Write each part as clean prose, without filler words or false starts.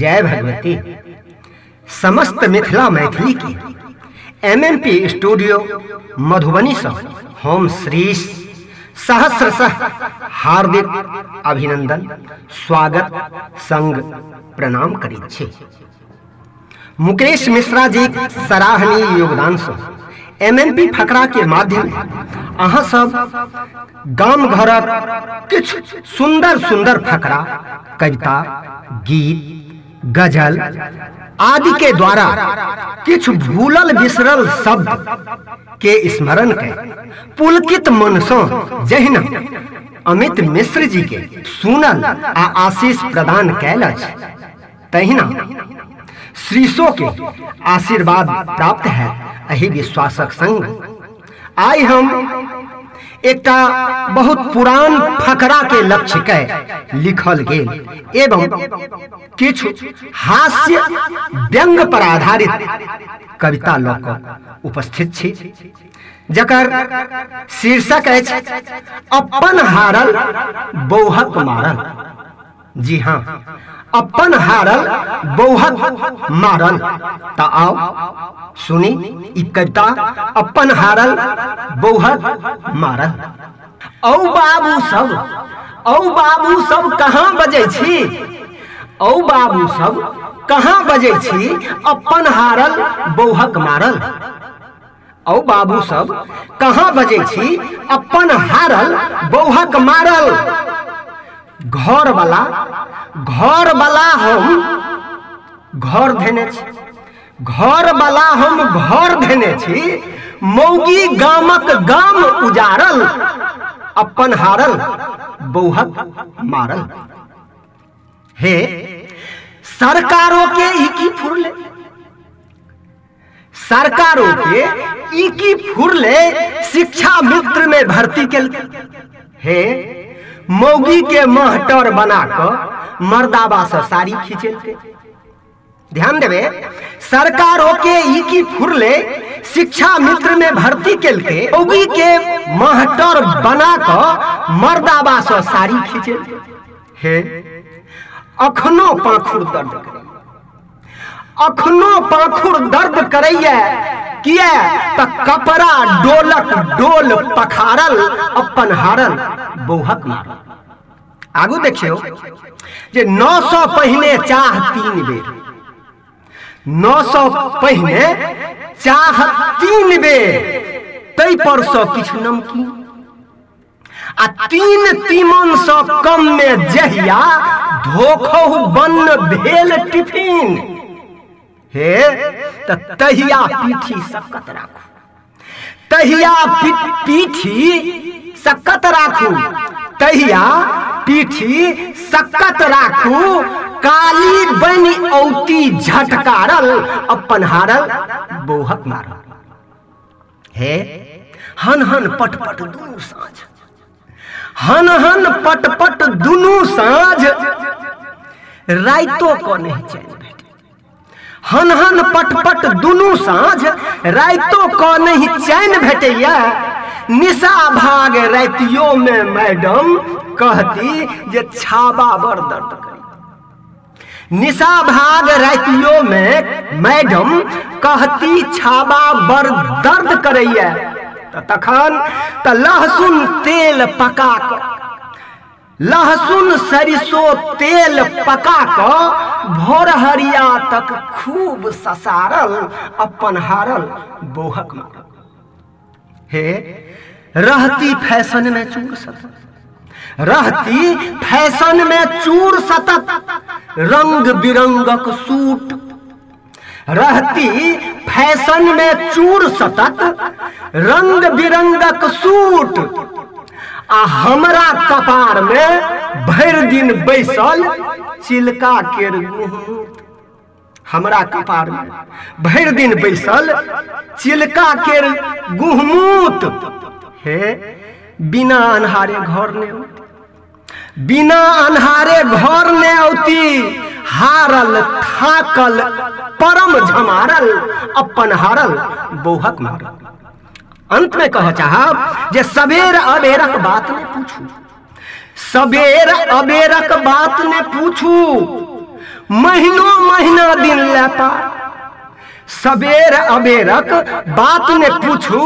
जय भगवती। समस्त मिथिला मैथिली की MMP स्टूडियो मधुबनी से हम श्री सहस्रशः हार्दिक अभिनंदन स्वागत संग प्रणाम करै छी। मुकेश मिश्रा जी सराहनीय योगदान से MMP फकरा के माध्यम अहाँ सब गाम घरक किछ सुंदर सुंदर फकरा, कविता, गीत, गजल आदि के द्वारा किछ भूलल बिसरल शब्द के स्मरण के पुलकित मन से जहिना अमित मिश्र जी के सुनल आ आशीष प्रदान कैल तहिना श्रीशो के आशीर्वाद प्राप्त है। एहि विश्वासक संग आइ हम एकटा बहुत पुरान फकरा के लक्ष्य के लिखल गेल एवं किछु हास्य व्यंग पर आधारित कविता लऽ कऽ उपस्थित छी, जकर शीर्षक अछि अपन हारल बौहक मारल। जी हाँ, अपन हारल बौहक मारल। तो आओ सुनी ई कविता अपन हारल बौहक मारल। औ बाबू सब कहाँ बजै छी, औ बाबू सब कहाँ बजै छी अपन हारल बौहक मारल। औ बाबू सब कहाँ बजै छी अपन हारल बौहक मारल। घर वाला हम घर धेने छी, घर वाला हम घर धेने छी, मौगी गामक गाम उजारल, अपन हारल बौहक मारल। हे सरकारों के इकी फुरले, सरकारों के इकी फुरले शिक्षा मित्र में भर्ती केल। हे मौगी के महटर बनाकर मर्दाबा से साड़ी खींचेलते। ध्यान देवे, सरकारों के इकी फुरले शिक्षा मित्र में भर्ती केलके, मौगी के महटर बनाकर मर्दाबा से साड़ी खींचेलते। हे अखनो पाखुर दर्द करे, अखनो पाखुर दर्द करैया किया त कपड़ा डोलक डोल पखारल, अपन हारल बौहक मारल। आगू देखियो जे 900 पहिने चाह 3 बेर, 900 पहिने चाह 3 बेर, तै पर सो किछु नमकीन आ 3 तीमन सो कम में जहिया धोखहु बन्न भेल टिफिन। हे तहिया पीठी सकत राखू, तहिया पीठी सकत राखू, तहिया पीठी सकत राखू, काली बनी औती झटकारल, अपन हारल बौहक मारल। हे हन हन पटपट दुनू साँझ, हन हन पटपट दुनू साँझ, राइतो को नहीं चैन भेटे। हन हन पटपट दुनू साँझ, राइतो को नहीं चैन भेटैया। निशा भाग रातियों में मैडम कहती जे छाबा बड़ दर्द करी। निशा भाग रातियों में मैडम कहती छाबा बड़ दर्द करैया। तखन त लहसुन तेल पका क, लहसुन सरिसो तेल पका क भोरहरिया तक खूब ससारल, अपन हारल बौहक मारल। हे रहती फैशन में चूर सतत, रहती फैशन में चूर सतत, रंग बिरंगक सूट। रहती फैशन में चूर सतत, रंग बिरंगक सूट, आ हमरा कपार में भर दिन बैसल चिलका केर गुहमूत। हमरा कपार में भर दिन बैसल चिलका केर गुहमूत। हे बिना अन्हारे घर ने औती, बिना अन्हारे घर ने औती, हारल थाकल परम झमारल, अपन हारल बौहक मारल। अंत में कह चाहब जे सबेर अबेरक बात ने पूछू, सबेर अबेरक बात ने पूछू, महीनों महीना दिन ले पार। सबेर अबेरक बात ने पूछू,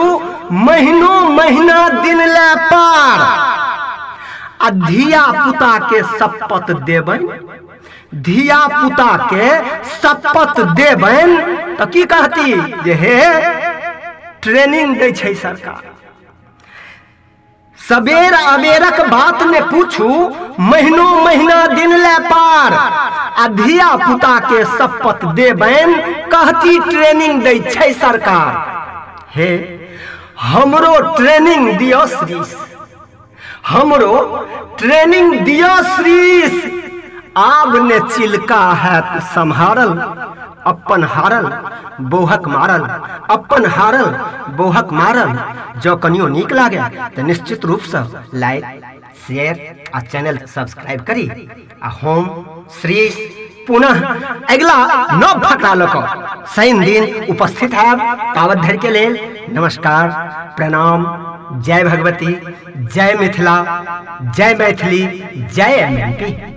महीनों महीना दिन ले पार। आ धिया पुता के शपथ देबन, धिया पुता के शपथ देबन तो की कहती जे हे ट्रेनिंग दै छै सरकार। सबेर अबेरक बात ने पूछू, महीनों महीना दिन ले पार। आ धिया पुता के शपथ देबन कहती ट्रेनिंग दै छै सरकार। हे हमरो ट्रेनिंग दियो श्रीश, हमरो ट्रेनिंग दियो श्रीश। आब ने चिलका हैत सम्हारल, अपन हारल बोहक मारल, अपन हारल बोहक मारल। जो कनियो नीक लागे तो निश्चित रूप से लाइक शेयर आ चैनल सब्सक्राइब करी। आ हम श्रीश पुनः अगला नव फकरा लक शनि दिन उपस्थित है। तावत धरि के लेल नमस्कार, प्रणाम, जय भगवती, जय मिथिला, जय मैथिली, जय एमएनपी।